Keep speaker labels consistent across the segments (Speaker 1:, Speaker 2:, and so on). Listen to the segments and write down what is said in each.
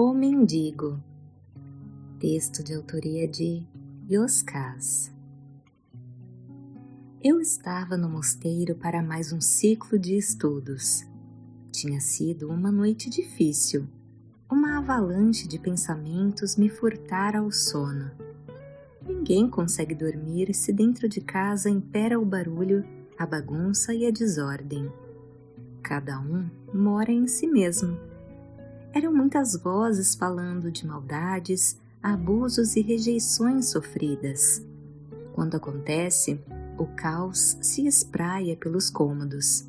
Speaker 1: O Mendigo. Texto de autoria de Yoskaz. Eu estava no mosteiro para mais um ciclo de estudos. Tinha sido uma noite difícil. Uma avalanche de pensamentos me furtara o sono. Ninguém consegue dormir se dentro de casa impera o barulho, a bagunça e a desordem. Cada um mora em si mesmo. Eram muitas vozes falando de maldades, abusos e rejeições sofridas. Quando acontece, o caos se espraia pelos cômodos.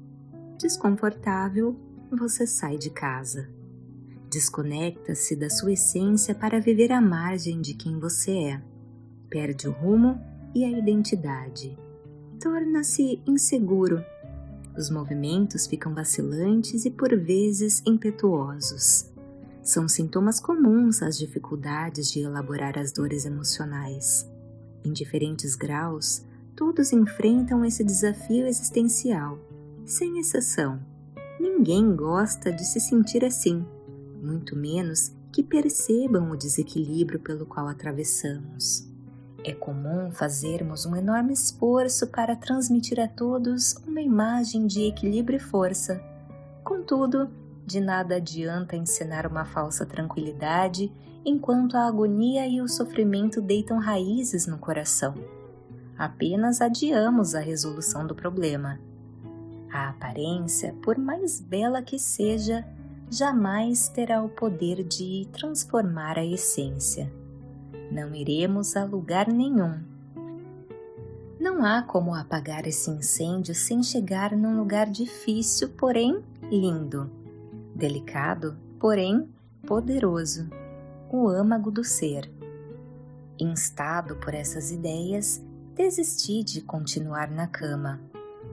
Speaker 1: Desconfortável, você sai de casa. Desconecta-se da sua essência para viver à margem de quem você é. Perde o rumo e a identidade. Torna-se inseguro. Os movimentos ficam vacilantes e por vezes impetuosos. São sintomas comuns às dificuldades de elaborar as dores emocionais. Em diferentes graus, todos enfrentam esse desafio existencial. Sem exceção, ninguém gosta de se sentir assim, muito menos que percebam o desequilíbrio pelo qual atravessamos. É comum fazermos um enorme esforço para transmitir a todos uma imagem de equilíbrio e força. Contudo, de nada adianta ensinar uma falsa tranquilidade enquanto a agonia e o sofrimento deitam raízes no coração. Apenas adiamos a resolução do problema. A aparência, por mais bela que seja, jamais terá o poder de transformar a essência. Não iremos a lugar nenhum. Não há como apagar esse incêndio sem chegar num lugar difícil, porém lindo. Delicado, porém poderoso. O âmago do ser. Instado por essas ideias, desisti de continuar na cama.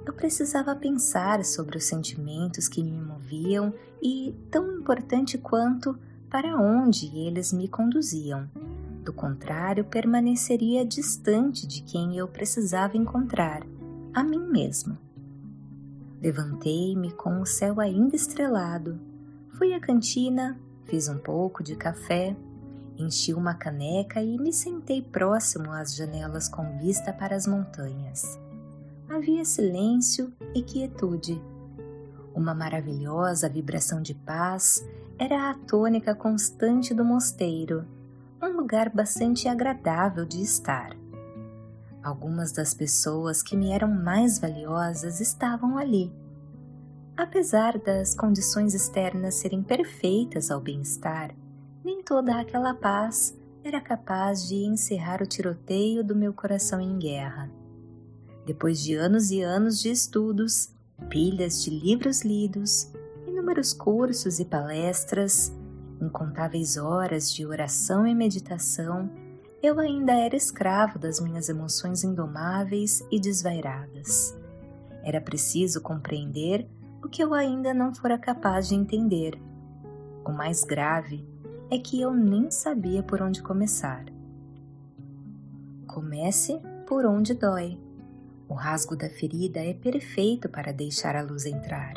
Speaker 1: Eu precisava pensar sobre os sentimentos que me moviam e, tão importante quanto, para onde eles me conduziam. Do contrário, permaneceria distante de quem eu precisava encontrar, a mim mesmo. Levantei-me com o céu ainda estrelado. Fui à cantina, fiz um pouco de café, enchi uma caneca e me sentei próximo às janelas com vista para as montanhas. Havia silêncio e quietude. Uma maravilhosa vibração de paz era a tônica constante do mosteiro, um lugar bastante agradável de estar. Algumas das pessoas que me eram mais valiosas estavam ali. Apesar das condições externas serem perfeitas ao bem-estar, nem toda aquela paz era capaz de encerrar o tiroteio do meu coração em guerra. Depois de anos e anos de estudos, pilhas de livros lidos, inúmeros cursos e palestras, incontáveis horas de oração e meditação, eu ainda era escravo das minhas emoções indomáveis e desvairadas. Era preciso compreender o que eu ainda não fora capaz de entender. O mais grave é que eu nem sabia por onde começar. Comece por onde dói. O rasgo da ferida é perfeito para deixar a luz entrar.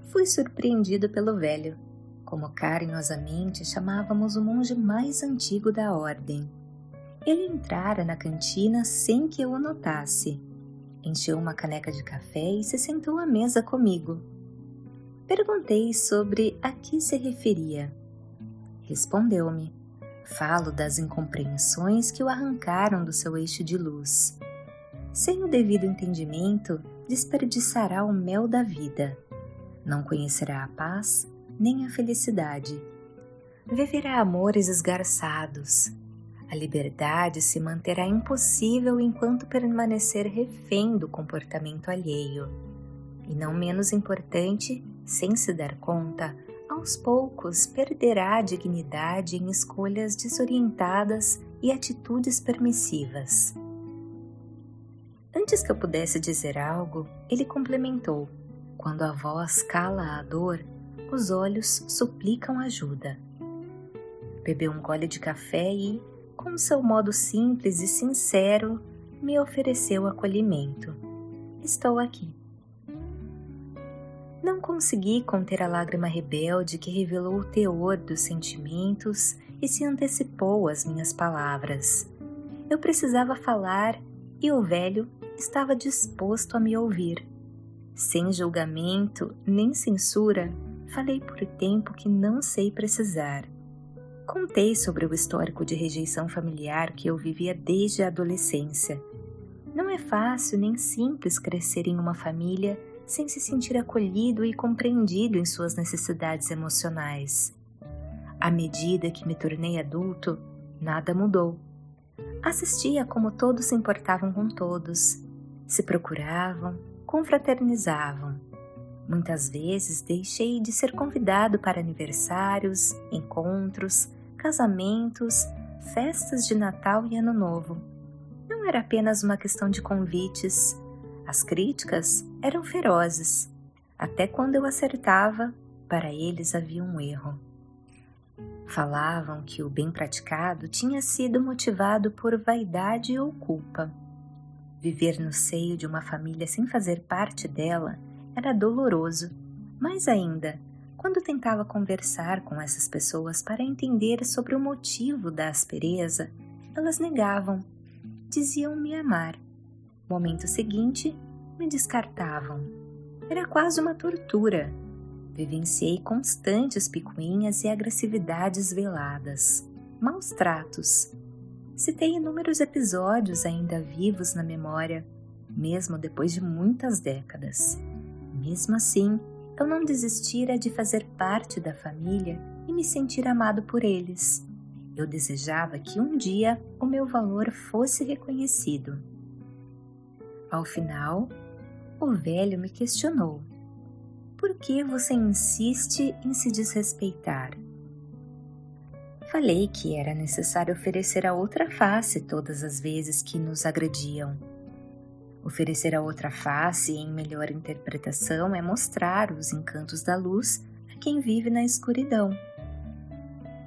Speaker 1: Fui surpreendido pelo velho, como carinhosamente chamávamos o monge mais antigo da ordem. Ele entrara na cantina sem que eu o notasse. Encheu uma caneca de café e se sentou à mesa comigo. Perguntei sobre a que se referia. Respondeu-me: falo das incompreensões que o arrancaram do seu eixo de luz. Sem o devido entendimento, desperdiçará o mel da vida. Não conhecerá a paz nem a felicidade. Viverá amores esgarçados. A liberdade se manterá impossível enquanto permanecer refém do comportamento alheio. E não menos importante, sem se dar conta, aos poucos perderá a dignidade em escolhas desorientadas e atitudes permissivas. Antes que eu pudesse dizer algo, ele complementou: quando a voz cala a dor, os olhos suplicam ajuda. Bebeu um gole de café e, com seu modo simples e sincero, me ofereceu acolhimento. Estou aqui. Não consegui conter a lágrima rebelde que revelou o teor dos sentimentos e se antecipou às minhas palavras. Eu precisava falar e o velho estava disposto a me ouvir. Sem julgamento nem censura, falei por tempo que não sei precisar. Contei sobre o histórico de rejeição familiar que eu vivia desde a adolescência. Não é fácil nem simples crescer em uma família sem se sentir acolhido e compreendido em suas necessidades emocionais. À medida que me tornei adulto, nada mudou. Assistia como todos se importavam com todos, se procuravam, confraternizavam. Muitas vezes deixei de ser convidado para aniversários, encontros, casamentos, festas de Natal e Ano Novo. Não era apenas uma questão de convites. As críticas eram ferozes. Até quando eu acertava, para eles havia um erro. Falavam que o bem praticado tinha sido motivado por vaidade ou culpa. Viver no seio de uma família sem fazer parte dela era doloroso. Mais ainda, quando tentava conversar com essas pessoas para entender sobre o motivo da aspereza, elas negavam. Diziam me amar. Momento seguinte, me descartavam. Era quase uma tortura. Vivenciei constantes picuinhas e agressividades veladas, maus tratos. Citei inúmeros episódios ainda vivos na memória, mesmo depois de muitas décadas. Mesmo assim, eu não desistira de fazer parte da família e me sentir amado por eles. Eu desejava que um dia o meu valor fosse reconhecido. Ao final, o velho me questionou: por que você insiste em se desrespeitar? Falei que era necessário oferecer a outra face todas as vezes que nos agrediam. Oferecer a outra face em melhor interpretação é mostrar os encantos da luz a quem vive na escuridão.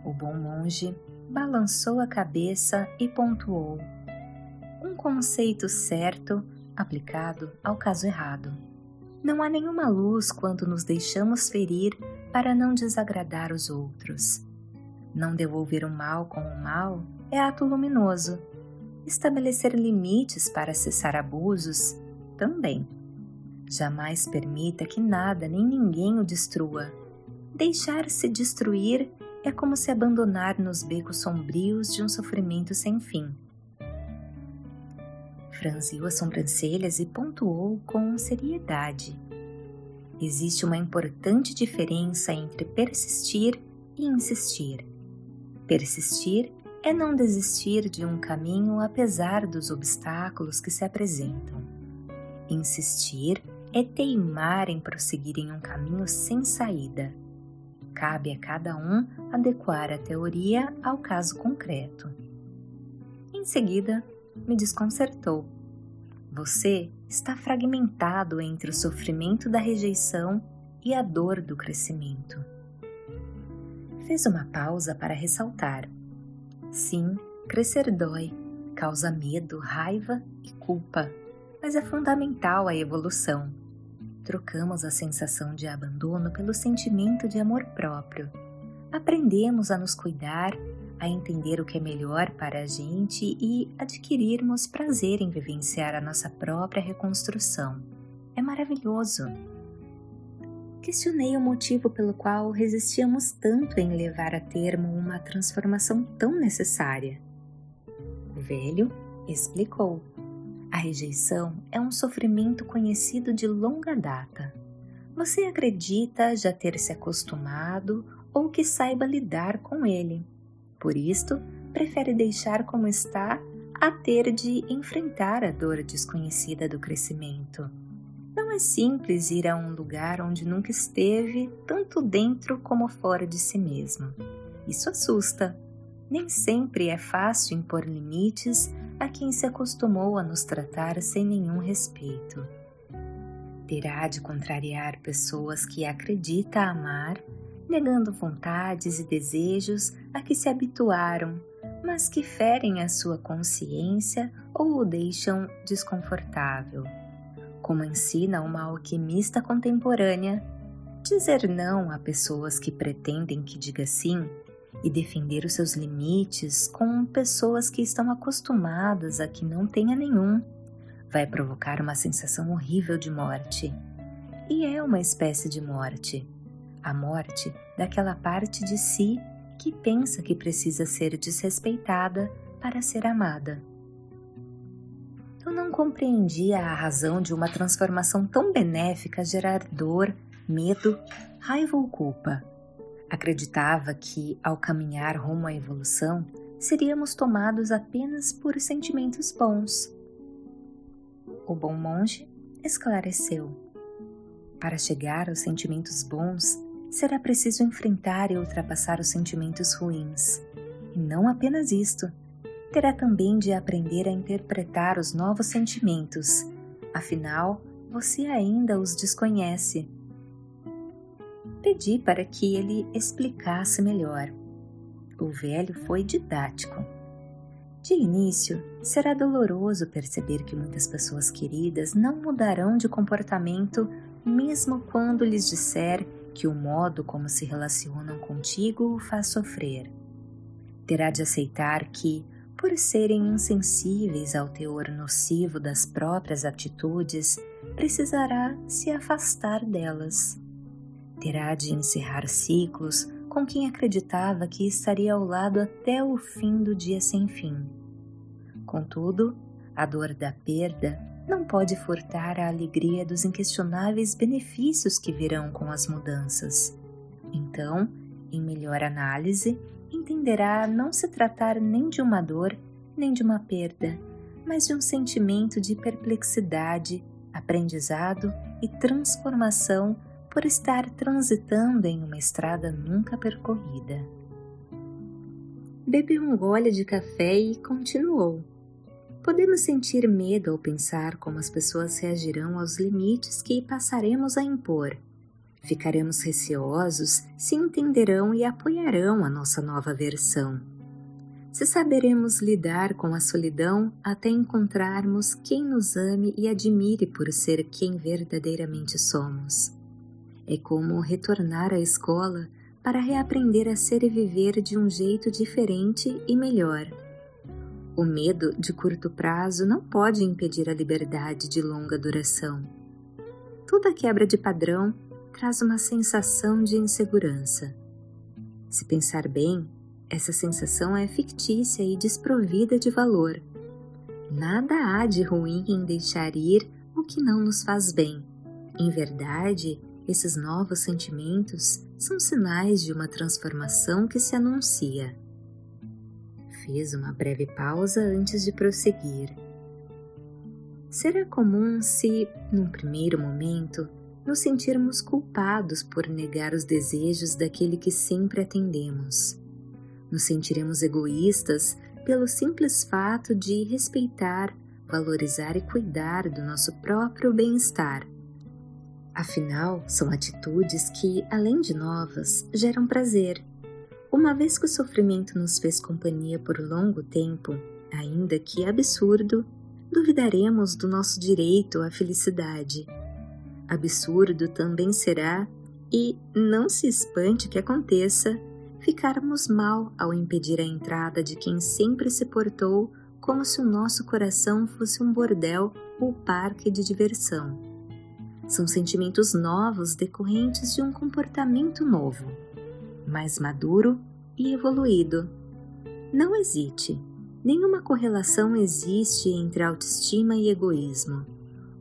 Speaker 1: O bom monge balançou a cabeça e pontuou: um conceito certo aplicado ao caso errado. Não há nenhuma luz quando nos deixamos ferir para não desagradar os outros. Não devolver o mal com o mal é ato luminoso. Estabelecer limites para cessar abusos também. Jamais permita que nada nem ninguém o destrua. Deixar-se destruir é como se abandonar nos becos sombrios de um sofrimento sem fim. Franziu as sobrancelhas e pontuou com seriedade: existe uma importante diferença entre persistir e insistir. Persistir é não desistir de um caminho apesar dos obstáculos que se apresentam. Insistir é teimar em prosseguir em um caminho sem saída. Cabe a cada um adequar a teoria ao caso concreto. Em seguida, me desconcertou. Você está fragmentado entre o sofrimento da rejeição e a dor do crescimento. Fez uma pausa para ressaltar: sim, crescer dói, causa medo, raiva e culpa, mas é fundamental a evolução. Trocamos a sensação de abandono pelo sentimento de amor próprio. Aprendemos a nos cuidar, a entender o que é melhor para a gente e adquirirmos prazer em vivenciar a nossa própria reconstrução. É maravilhoso. Questionei o motivo pelo qual resistíamos tanto em levar a termo uma transformação tão necessária. O velho explicou: a rejeição é um sofrimento conhecido de longa data. Você acredita já ter se acostumado ou que saiba lidar com ele. Por isto, prefere deixar como está a ter de enfrentar a dor desconhecida do crescimento. Não é simples ir a um lugar onde nunca esteve, tanto dentro como fora de si mesmo. Isso assusta. Nem sempre é fácil impor limites a quem se acostumou a nos tratar sem nenhum respeito. Terá de contrariar pessoas que acredita amar, negando vontades e desejos a que se habituaram, mas que ferem a sua consciência ou o deixam desconfortável. Como ensina uma alquimista contemporânea, dizer não a pessoas que pretendem que diga sim e defender os seus limites com pessoas que estão acostumadas a que não tenha nenhum vai provocar uma sensação horrível de morte. E é uma espécie de morte. A morte daquela parte de si que pensa que precisa ser desrespeitada para ser amada. Eu não compreendia a razão de uma transformação tão benéfica gerar dor, medo, raiva ou culpa. Acreditava que, ao caminhar rumo à evolução, seríamos tomados apenas por sentimentos bons. O bom monge esclareceu. Para chegar aos sentimentos bons, será preciso enfrentar e ultrapassar os sentimentos ruins. E não apenas isto, terá também de aprender a interpretar os novos sentimentos, afinal, você ainda os desconhece. Pedi para que ele explicasse melhor. O velho foi didático. De início, será doloroso perceber que muitas pessoas queridas não mudarão de comportamento mesmo quando lhes disser que o modo como se relacionam contigo o faz sofrer. Terá de aceitar que, por serem insensíveis ao teor nocivo das próprias atitudes, precisará se afastar delas. Terá de encerrar ciclos com quem acreditava que estaria ao lado até o fim do dia sem fim. Contudo, a dor da perda não pode furtar a alegria dos inquestionáveis benefícios que virão com as mudanças. Então, em melhor análise, entenderá não se tratar nem de uma dor, nem de uma perda, mas de um sentimento de perplexidade, aprendizado e transformação por estar transitando em uma estrada nunca percorrida. Bebeu um gole de café e continuou. Podemos sentir medo ao pensar como as pessoas reagirão aos limites que passaremos a impor. Ficaremos receosos se entenderão e apoiarão a nossa nova versão. Se saberemos lidar com a solidão até encontrarmos quem nos ame e admire por ser quem verdadeiramente somos. É como retornar à escola para reaprender a ser e viver de um jeito diferente e melhor. O medo de curto prazo não pode impedir a liberdade de longa duração. Toda quebra de padrão traz uma sensação de insegurança. Se pensar bem, essa sensação é fictícia e desprovida de valor. Nada há de ruim em deixar ir o que não nos faz bem. Em verdade, esses novos sentimentos são sinais de uma transformação que se anuncia. Fez uma breve pausa antes de prosseguir. Será comum se, num primeiro momento, nos sentirmos culpados por negar os desejos daquele que sempre atendemos. Nos sentiremos egoístas pelo simples fato de respeitar, valorizar e cuidar do nosso próprio bem-estar. Afinal, são atitudes que, além de novas, geram prazer. Uma vez que o sofrimento nos fez companhia por longo tempo, ainda que absurdo, duvidaremos do nosso direito à felicidade. Absurdo também será, e não se espante que aconteça, ficarmos mal ao impedir a entrada de quem sempre se portou como se o nosso coração fosse um bordel ou parque de diversão. São sentimentos novos decorrentes de um comportamento novo, mais maduro e evoluído. Não hesite, nenhuma correlação existe entre autoestima e egoísmo.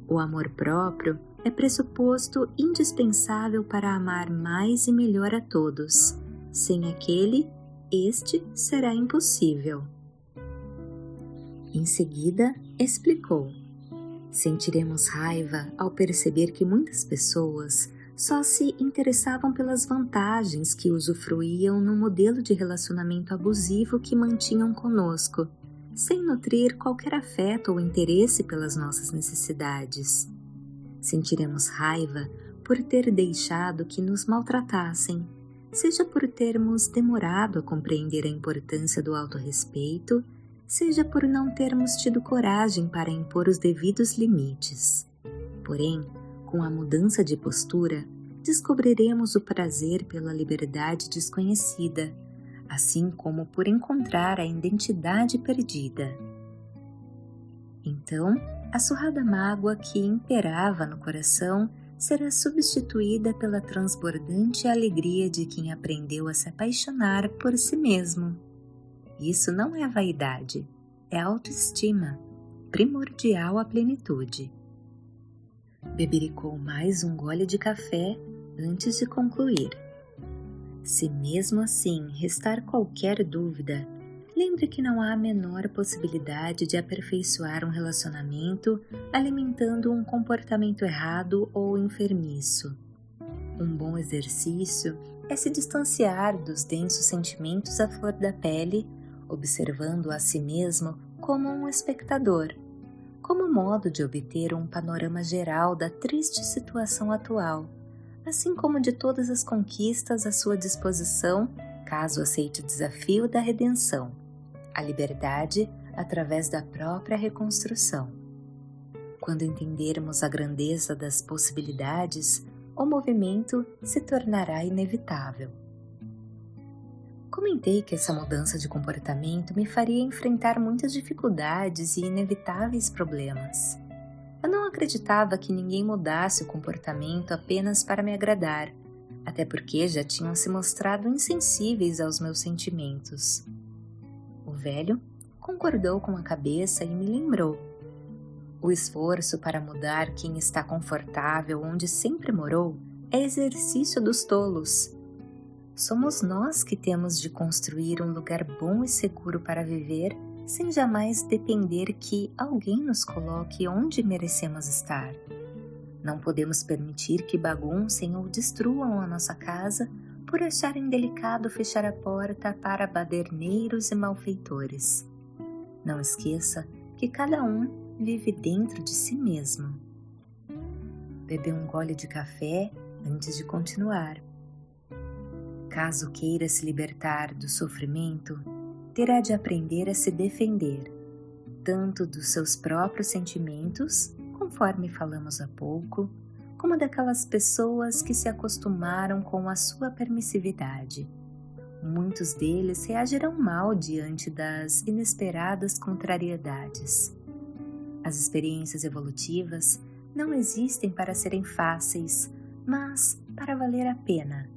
Speaker 1: O amor próprio é pressuposto indispensável para amar mais e melhor a todos. Sem aquele, este será impossível. Em seguida, explicou. Sentiremos raiva ao perceber que muitas pessoas só se interessavam pelas vantagens que usufruíam no modelo de relacionamento abusivo que mantinham conosco, sem nutrir qualquer afeto ou interesse pelas nossas necessidades. Sentiremos raiva por ter deixado que nos maltratassem, seja por termos demorado a compreender a importância do autorrespeito, seja por não termos tido coragem para impor os devidos limites. Porém, com a mudança de postura, descobriremos o prazer pela liberdade desconhecida, assim como por encontrar a identidade perdida. Então, a surrada mágoa que imperava no coração será substituída pela transbordante alegria de quem aprendeu a se apaixonar por si mesmo. Isso não é vaidade, é autoestima, primordial à plenitude. Bebericou mais um gole de café antes de concluir. Se mesmo assim restar qualquer dúvida, lembre que não há a menor possibilidade de aperfeiçoar um relacionamento alimentando um comportamento errado ou enfermiço. Um bom exercício é se distanciar dos densos sentimentos à flor da pele, observando a si mesmo como um espectador, como modo de obter um panorama geral da triste situação atual, assim como de todas as conquistas à sua disposição, caso aceite o desafio da redenção, a liberdade através da própria reconstrução. Quando entendermos a grandeza das possibilidades, o movimento se tornará inevitável. Comentei que essa mudança de comportamento me faria enfrentar muitas dificuldades e inevitáveis problemas. Eu não acreditava que ninguém mudasse o comportamento apenas para me agradar, até porque já tinham se mostrado insensíveis aos meus sentimentos. O velho concordou com a cabeça e me lembrou: o esforço para mudar quem está confortável onde sempre morou é exercício dos tolos. Somos nós que temos de construir um lugar bom e seguro para viver, sem jamais depender que alguém nos coloque onde merecemos estar. Não podemos permitir que baguncem ou destruam a nossa casa por acharem delicado fechar a porta para baderneiros e malfeitores. Não esqueça que cada um vive dentro de si mesmo. Bebeu um gole de café antes de continuar. Caso queira se libertar do sofrimento, terá de aprender a se defender, tanto dos seus próprios sentimentos, conforme falamos há pouco, como daquelas pessoas que se acostumaram com a sua permissividade. Muitos deles reagirão mal diante das inesperadas contrariedades. As experiências evolutivas não existem para serem fáceis, mas para valer a pena.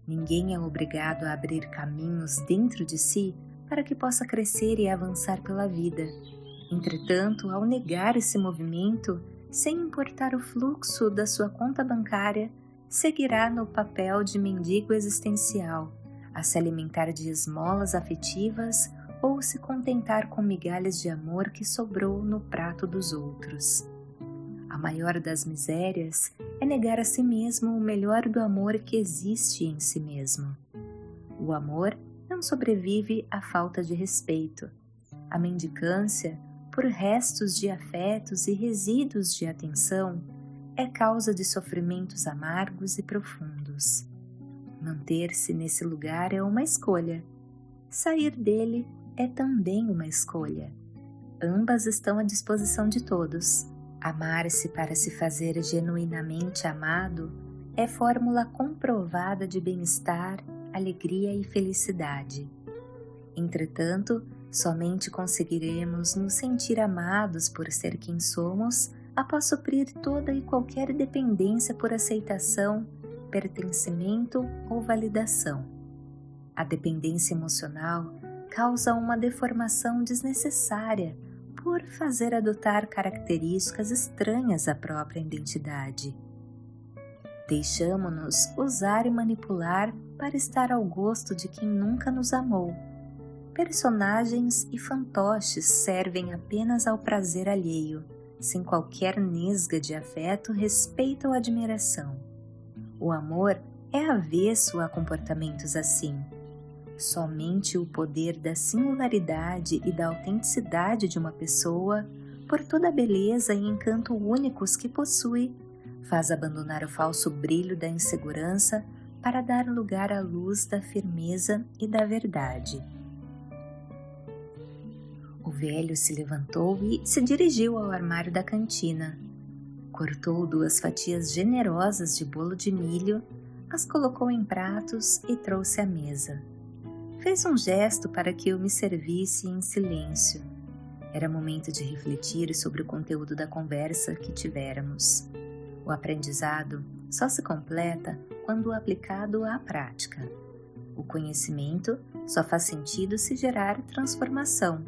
Speaker 1: Ninguém é obrigado a abrir caminhos dentro de si para que possa crescer e avançar pela vida. Entretanto, ao negar esse movimento, sem importar o fluxo da sua conta bancária, seguirá no papel de mendigo existencial, a se alimentar de esmolas afetivas ou se contentar com migalhas de amor que sobrou no prato dos outros. A maior das misérias é negar a si mesmo o melhor do amor que existe em si mesmo. O amor não sobrevive à falta de respeito. A mendicância, por restos de afetos e resíduos de atenção, é causa de sofrimentos amargos e profundos. Manter-se nesse lugar é uma escolha. Sair dele é também uma escolha. Ambas estão à disposição de todos. Amar-se para se fazer genuinamente amado é fórmula comprovada de bem-estar, alegria e felicidade. Entretanto, somente conseguiremos nos sentir amados por ser quem somos após suprir toda e qualquer dependência por aceitação, pertencimento ou validação. A dependência emocional causa uma deformação desnecessária por fazer adotar características estranhas à própria identidade. Deixamo-nos usar e manipular para estar ao gosto de quem nunca nos amou. Personagens e fantoches servem apenas ao prazer alheio, sem qualquer nesga de afeto, respeito ou admiração. O amor é avesso a comportamentos assim. Somente o poder da singularidade e da autenticidade de uma pessoa, por toda a beleza e encanto únicos que possui, faz abandonar o falso brilho da insegurança para dar lugar à luz da firmeza e da verdade. O velho se levantou e se dirigiu ao armário da cantina. Cortou 2 fatias generosas de bolo de milho, as colocou em pratos e trouxe à mesa. Fez um gesto para que eu me servisse em silêncio. Era momento de refletir sobre o conteúdo da conversa que tivéramos. O aprendizado só se completa quando aplicado à prática. O conhecimento só faz sentido se gerar transformação.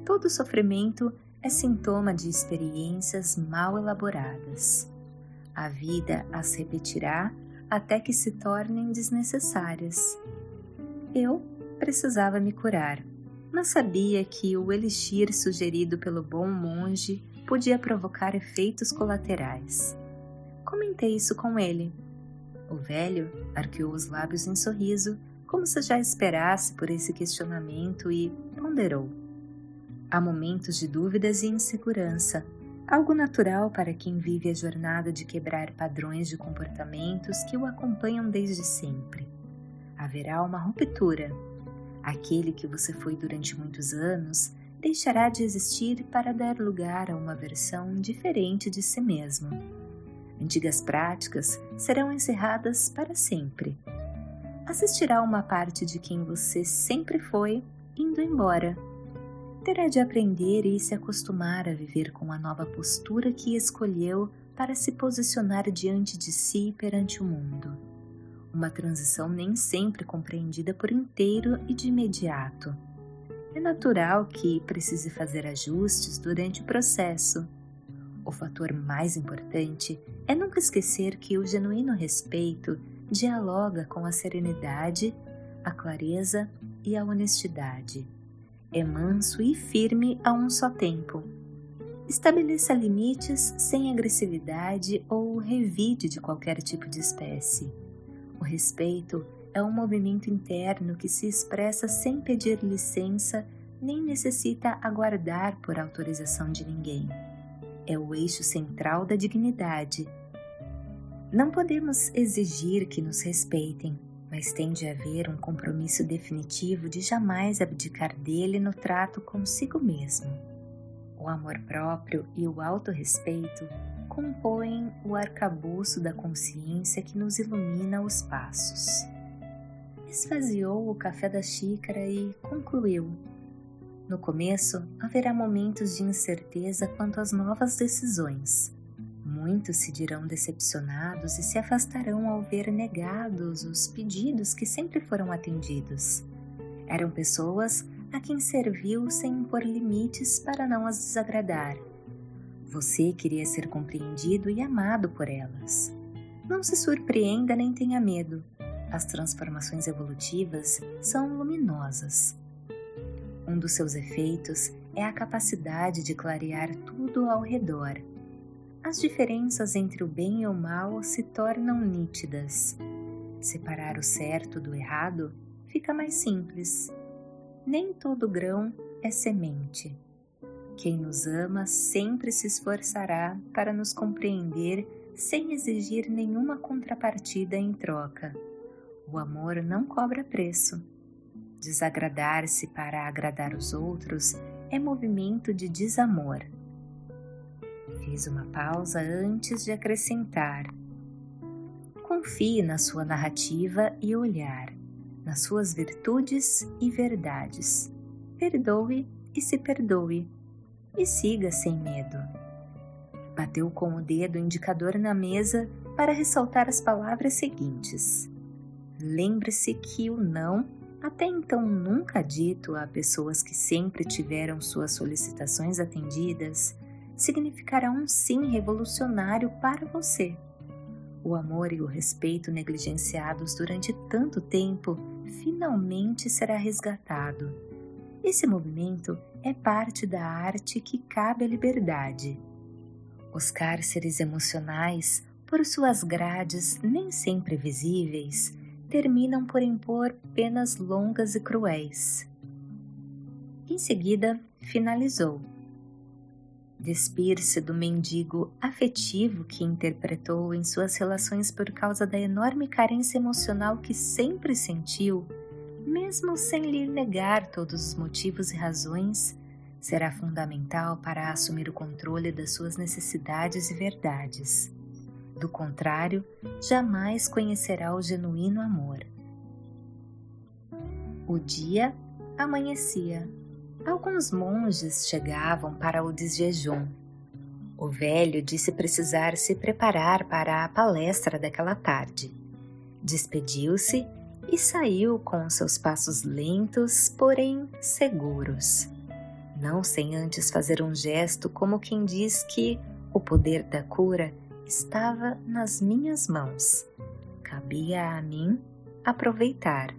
Speaker 1: Todo sofrimento é sintoma de experiências mal elaboradas. A vida as repetirá até que se tornem desnecessárias. Eu precisava me curar, mas sabia que o elixir sugerido pelo bom monge podia provocar efeitos colaterais. Comentei isso com ele. O velho arqueou os lábios em sorriso, como se já esperasse por esse questionamento, e ponderou. Há momentos de dúvidas e insegurança, algo natural para quem vive a jornada de quebrar padrões de comportamentos que o acompanham desde sempre. Haverá uma ruptura. Aquele que você foi durante muitos anos deixará de existir para dar lugar a uma versão diferente de si mesmo. Antigas práticas serão encerradas para sempre. Assistirá uma parte de quem você sempre foi indo embora. Terá de aprender e se acostumar a viver com a nova postura que escolheu para se posicionar diante de si e perante o mundo. Uma transição nem sempre compreendida por inteiro e de imediato. É natural que precise fazer ajustes durante o processo. O fator mais importante é nunca esquecer que o genuíno respeito dialoga com a serenidade, a clareza e a honestidade. É manso e firme a um só tempo. Estabeleça limites sem agressividade ou revide de qualquer tipo de espécie. O respeito é um movimento interno que se expressa sem pedir licença nem necessita aguardar por autorização de ninguém. É o eixo central da dignidade. Não podemos exigir que nos respeitem, mas tem de haver um compromisso definitivo de jamais abdicar dele no trato consigo mesmo. O amor próprio e o autorrespeito compõem o arcabouço da consciência que nos ilumina os passos. Esvaziou o café da xícara e concluiu. No começo, haverá momentos de incerteza quanto às novas decisões. Muitos se dirão decepcionados e se afastarão ao ver negados os pedidos que sempre foram atendidos. Eram pessoas a quem serviu sem impor limites para não as desagradar. Você queria ser compreendido e amado por elas. Não se surpreenda nem tenha medo. As transformações evolutivas são luminosas. Um dos seus efeitos é a capacidade de clarear tudo ao redor. As diferenças entre o bem e o mal se tornam nítidas. Separar o certo do errado fica mais simples. Nem todo grão é semente. Quem nos ama sempre se esforçará para nos compreender sem exigir nenhuma contrapartida em troca. O amor não cobra preço. Desagradar-se para agradar os outros é movimento de desamor. Fiz uma pausa antes de acrescentar. Confie na sua narrativa e olhar, nas suas virtudes e verdades. Perdoe e se perdoe, e siga sem medo. Bateu com o dedo indicador na mesa para ressaltar as palavras seguintes. Lembre-se que o não, até então nunca dito a pessoas que sempre tiveram suas solicitações atendidas, significará um sim revolucionário para você. O amor e o respeito negligenciados durante tanto tempo finalmente será resgatado. Esse movimento é parte da arte que cabe à liberdade. Os cárceres emocionais, por suas grades nem sempre visíveis, terminam por impor penas longas e cruéis. Em seguida, finalizou. Despir-se do mendigo afetivo que interpretou em suas relações por causa da enorme carência emocional que sempre sentiu, mesmo sem lhe negar todos os motivos e razões, será fundamental para assumir o controle das suas necessidades e verdades. Do contrário, jamais conhecerá o genuíno amor. O dia amanhecia. Alguns monges chegavam para o desjejum. O velho disse precisar se preparar para a palestra daquela tarde. Despediu-se e saiu com seus passos lentos, porém seguros. Não sem antes fazer um gesto como quem diz que o poder da cura estava nas minhas mãos. Cabia a mim aproveitar.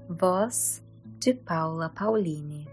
Speaker 1: Voz de Paula Pauline.